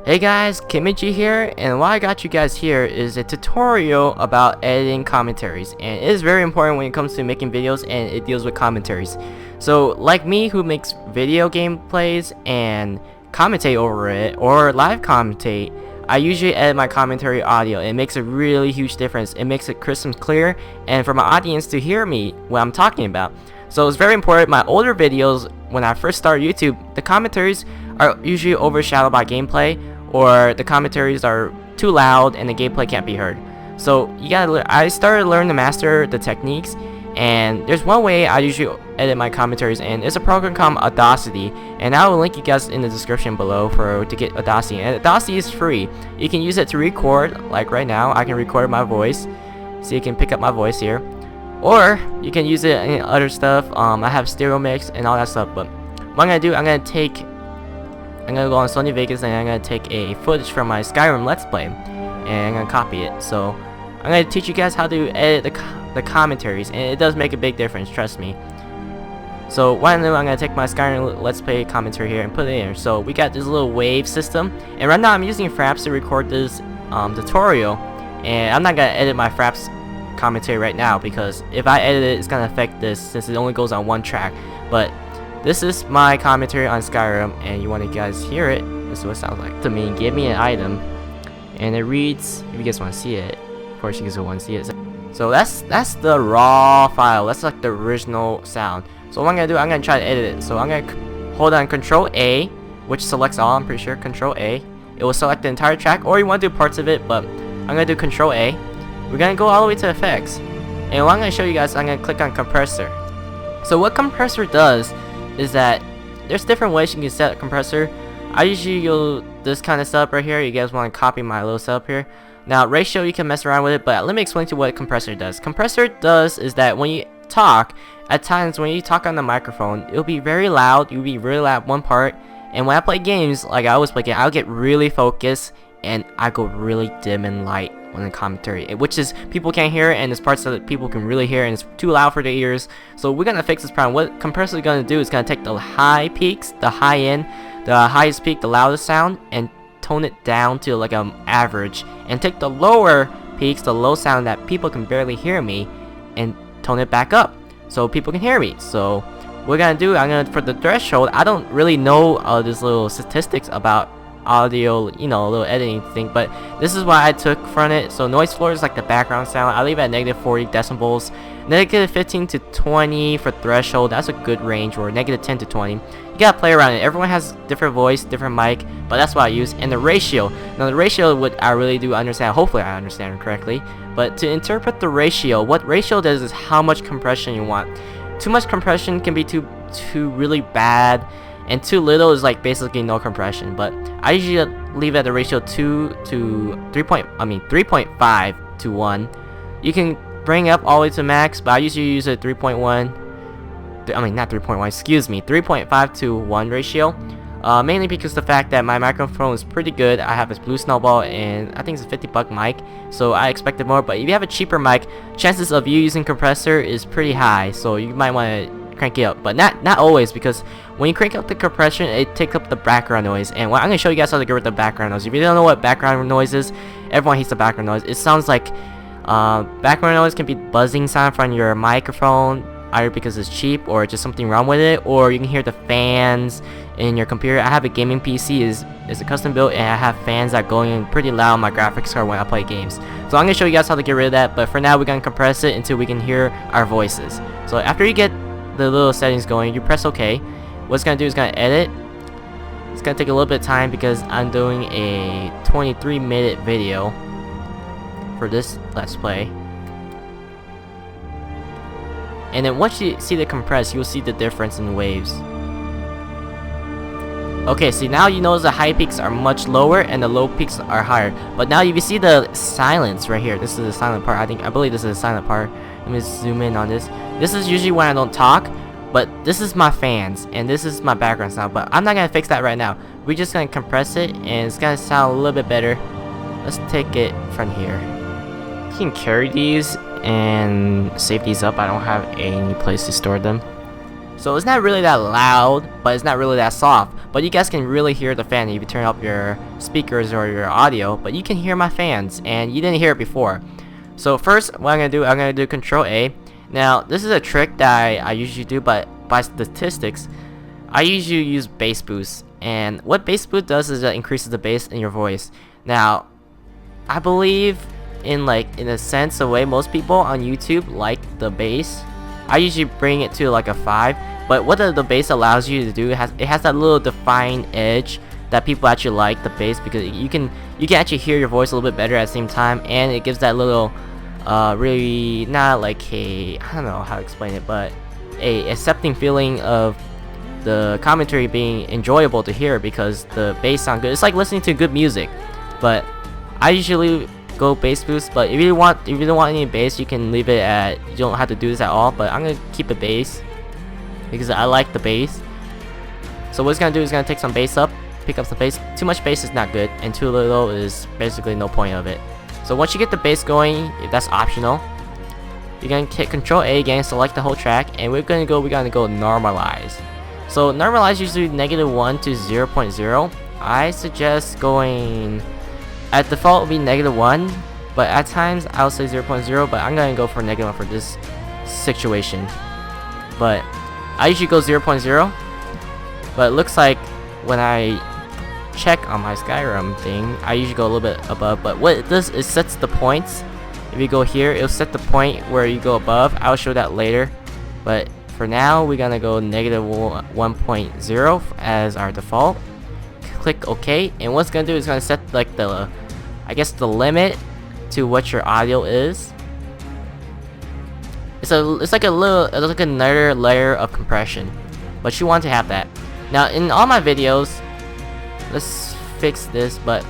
Hey guys, Kimichi here, and why I got you guys here is a tutorial about editing commentaries, and it is very important when it comes to making videos and it deals with commentaries. So like me who makes video gameplays and commentate over it or live commentate, I usually edit my commentary audio. It makes a really huge difference. It makes it crisp and clear and for my audience to hear me what I'm talking about. So it's very important. My older videos, when I first started YouTube, the commentaries are usually overshadowed by gameplay, or the commentaries are too loud and the gameplay can't be heard. So I started to learn to master the techniques, and there's one way I usually edit my commentaries, and it's a program called Audacity, and I will link you guys in the description below to get Audacity. And Audacity is free. You can use it to record, like right now I can record my voice, so you can pick up my voice here, or you can use it in other stuff. I have stereo mix and all that stuff, but what I'm gonna do, I'm gonna go on Sony Vegas and I'm gonna take a footage from my Skyrim Let's Play and I'm gonna copy it. So I'm gonna teach you guys how to edit the commentaries, and it does make a big difference, trust me. So what I'm gonna take my Skyrim Let's Play commentary here and put it in here. So we got this little wave system, and right now I'm using Fraps to record this tutorial, and I'm not gonna edit my Fraps commentary right now because if I edit it, it's gonna affect this since it only goes on one track. But this is my commentary on Skyrim, and you want to guys hear it. This is what it sounds like to me. Give me an item, and it reads. If you guys want to see it, of course you guys will want to see it. So that's the raw file. That's like the original sound. So what I'm gonna do, I'm gonna try to edit it. So I'm gonna hold on Control A, which selects all. I'm pretty sure Control A. It will select the entire track, or you want to do parts of it. But I'm gonna do Control A. We're gonna go all the way to effects, and what I'm gonna show you guys, I'm gonna click on compressor. So what compressor does is that there's different ways you can set a compressor. I usually use this kind of setup right here. You guys want to copy my little setup here. Now ratio, you can mess around with it, but let me explain to you what compressor does. Compressor does is that when you talk, at times when you talk on the microphone, it'll be very loud. You'll be really loud one part, and when I play games, like I always play games, I'll get really focused and I go really dim and light on the commentary, which is people can't hear, and there's parts that people can really hear, and it's too loud for their ears. So we're gonna fix this problem. What compressor is gonna do is gonna take the high peaks, the high end, the highest peak, the loudest sound, and tone it down to like an average, and take the lower peaks, the low sound that people can barely hear me, and tone it back up so people can hear me. So what we're gonna do, for the threshold, I don't really know these little statistics about audio, you know, a little editing thing, but this is what I took from it. So noise floor is like the background sound. I leave at -40 decibels, -15 to 20 for threshold. That's a good range, or -10 to 20. You gotta play around it. Everyone has different voice, different mic, but that's what I use. And the ratio, now the ratio, what I really do understand, hopefully I understand it correctly, but to interpret the ratio, what ratio does is how much compression you want. Too much compression can be too really bad, and too little is like basically no compression. But I usually leave at the ratio 2 to 3.5 to 1. You can bring up all the way to max, but I usually use a 3.1. Not 3.1. Excuse me, 3.5 to 1 ratio. Mainly because the fact that my microphone is pretty good. I have this Blue Snowball, and I think it's a $50 mic, so I expected more. But if you have a cheaper mic, chances of you using compressor is pretty high. So you might want to crank it up, but not always, because when you crank up the compression, it takes up the background noise. And I'm gonna show you guys how to get rid of the background noise. If you don't know what background noise is, everyone hates the background noise. It sounds like background noise can be buzzing sound from your microphone, either because it's cheap or just something wrong with it, or you can hear the fans in your computer. I have a gaming PC, is a custom built, and I have fans that go in pretty loud on my graphics card when I play games. So I'm gonna show you guys how to get rid of that, but for now we're gonna compress it until we can hear our voices. So after you get the little settings going, you press OK. What it's gonna do is gonna edit. It's gonna take a little bit of time because I'm doing a 23-minute video for this Let's Play. And then once you see the compress, you'll see the difference in waves. Okay, see, now you notice the high peaks are much lower and the low peaks are higher. But now if you see the silence right here, this is the silent part. I believe this is the silent part. Let me zoom in on this. This is usually when I don't talk, but this is my fans and this is my background sound. But I'm not gonna fix that right now. We're just gonna compress it, and it's gonna sound a little bit better. Let's take it from here. You can carry these and save these up. I don't have any place to store them. So it's not really that loud, but it's not really that soft. but you guys can really hear the fan if you turn up your speakers or your audio. But you can hear my fans, and you didn't hear it before. So first, what I'm gonna do Control A. Now this is a trick that I usually do, but by statistics, I usually use bass boost. And what bass boost does is it increases the bass in your voice. Now, I believe in a sense, the way most people on YouTube like the bass, I usually bring it to like a 5. But what the bass allows you to do, it has that little defined edge that people actually like the bass, because you can actually hear your voice a little bit better at the same time, and it gives that little really not like I don't know how to explain it, but a accepting feeling of the commentary being enjoyable to hear because the bass sound good. It's like listening to good music. But I usually go bass boost, but if you don't want any bass, you can leave it at, you don't have to do this at all, but I'm gonna keep it bass because I like the bass. So what it's gonna do is gonna take some bass up, pick up some bass. Too much bass is not good, and too little is basically no point of it. So once you get the bass going, if that's optional, you're gonna hit Control A again, select the whole track, and we're gonna go normalize. So normalize usually -1 to 0.0. I suggest going, at default would be -1, but at times I'll say 0.0, but I'm gonna go for -1 for this situation. But I usually go 0.0, but it looks like when I check on my Skyrim thing, I usually go a little bit above. But what it does is sets the points. If you go here, it'll set the point where you go above. I'll show that later, but for now we're gonna go -1.0 as our default. Click OK, and what it's gonna do is gonna set like the, I guess, the limit to what your audio is. It's like another layer of compression, but you want to have that. Now in all my videos, let's fix this, but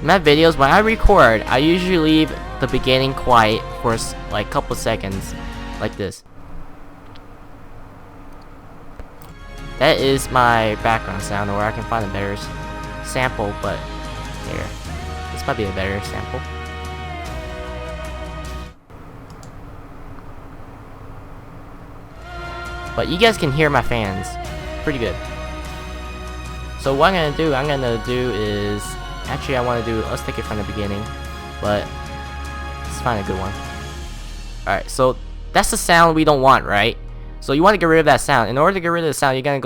in my videos when I record, I usually leave the beginning quiet for like a couple seconds, like this. That is my background sound, or I can find a better sample, but here, this might be a better sample. But you guys can hear my fans pretty good. So what I'm gonna do is, actually let's take it from the beginning, but let's find a good one. Alright, so that's the sound we don't want, right? So you want to get rid of that sound. In order to get rid of the sound, you're gonna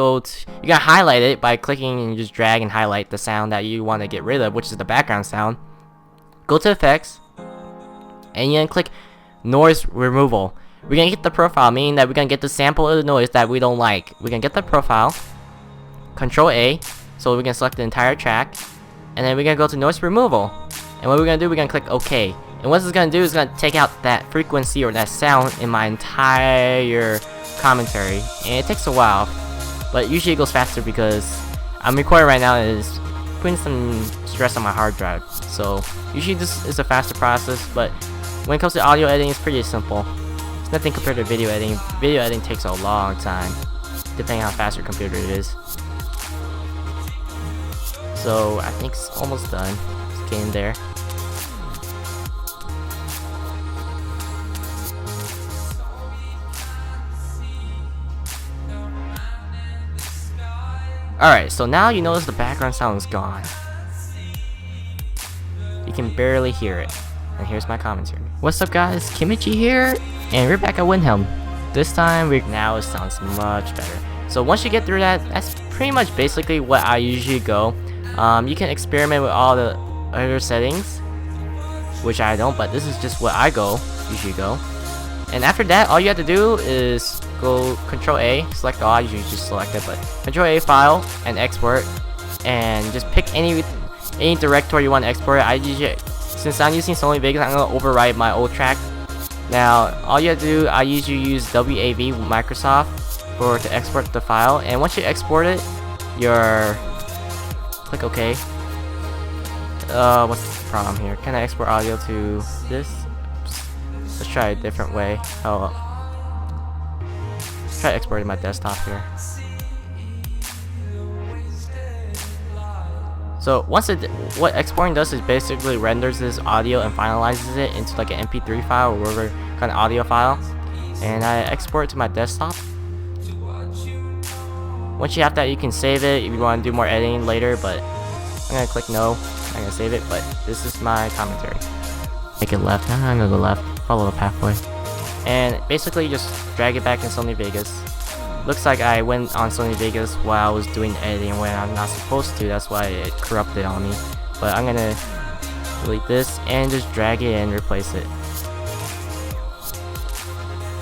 highlight it by clicking and just drag and highlight the sound that you want to get rid of, which is the background sound. Go to effects, and you're gonna click noise removal. We're gonna get the profile, meaning that we're gonna get the sample of the noise that we don't like. We're gonna get the profile, Control A, so we're gonna select the entire track, and then we're gonna go to noise removal. And what we're gonna do, we're gonna click OK. And what this is gonna do is gonna take out that frequency or that sound in my entire commentary, and it takes a while, but usually it goes faster because I'm recording right now and it's putting some stress on my hard drive. So usually this is a faster process, but when it comes to audio editing, it's pretty simple. It's nothing compared to video editing. Video editing takes a long time, depending on how fast your computer it is. So I think it's almost done. It's getting there. Alright, so now you notice the background sound is gone. You can barely hear it. And here's my commentary. What's up guys, Kimichi here, and we're back at Windhelm. This time, now it sounds much better. So once you get through that, that's pretty much basically what I usually go. You can experiment with all the other settings, which I don't, but this is just what I usually go. And after that, all you have to do is go Control A, select all, you just select it, but Control A file and export, and just pick any directory you want to export it. Since I'm using Sony Vegas, I'm gonna overwrite my old track. Now, all you have to do, I usually use WAV Microsoft to export the file, and once you export it, click OK. What's the problem here? Can I export audio to this? Let's try a different way. Let's try exporting my desktop here. So what exporting does is basically renders this audio and finalizes it into like an MP3 file or whatever kind of audio file, and I export it to my desktop. Once you have that, you can save it if you want to do more editing later, but I'm gonna click no. I'm gonna save it, but this is my commentary. Make it left. I'm gonna go left. Follow the pathway. And basically just drag it back in Sony Vegas. Looks like I went on Sony Vegas while I was doing editing when I'm not supposed to. That's why it corrupted on me. But I'm gonna delete this and just drag it and replace it.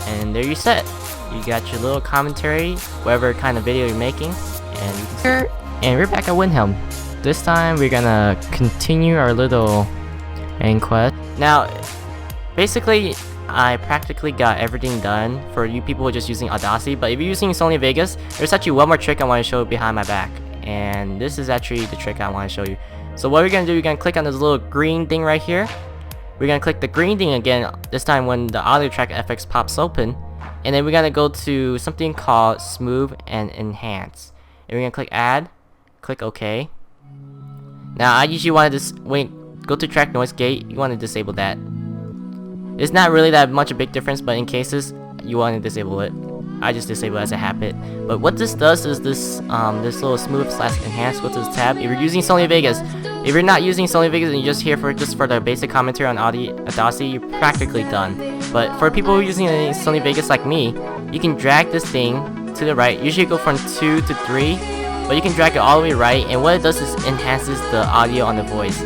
And there you set. You got your little commentary, whatever kind of video you're making. And we're back at Windhelm. This time we're gonna continue our little main quest. Now, basically, I practically got everything done for you people who are just using Audacity, but if you're using Sony Vegas, there's actually one more trick I want to show behind my back, and this is actually the trick I want to show you. So what we're going to do, we're going to click on this little green thing right here. We're going to click the green thing again, this time when the audio track FX pops open, and then we're going to go to something called Smooth and Enhance, and we're going to click Add, click OK. Now I usually want to go to track noise gate, you want to disable that. It's not really that much a big difference, but in cases you want to disable it. I just disable it as a habit. But what this does is this little smooth / enhance, go to this tab. If you're using Sony Vegas, if you're not using Sony Vegas and you're just here for the basic commentary on Audacity, you're practically done. But for people who are using Sony Vegas like me, you can drag this thing to the right. Usually go from 2 to 3, but you can drag it all the way right, and what it does is enhances the audio on the voice.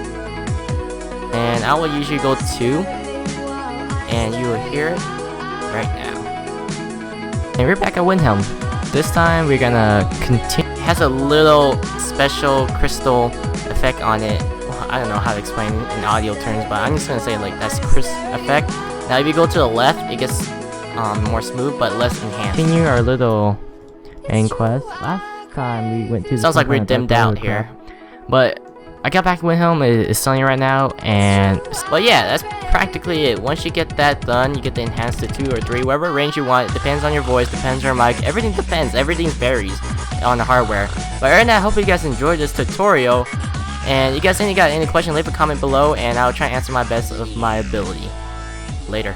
And I will usually go 2. And you will hear it right now. And we're back at Windhelm. This time we're gonna continue. It has a little special crystal effect on it. Well, I don't know how to explain it in audio terms, but I'm just gonna say like that's crisp effect. Now if you go to the left, it gets more smooth but less enhanced. Continue our little main quest. Last time we went to. Sounds like we're dimmed out here, but I got back to Windhelm. It's sunny right now, but yeah, that's practically it. Once you get that done, you get to enhance to 2 or 3, whatever range you want. It depends on your voice, depends on your mic, everything depends. Everything varies on the hardware. But right now, I hope you guys enjoyed this tutorial. And you guys got any questions, leave a comment below, and I'll try to answer my best of my ability. Later.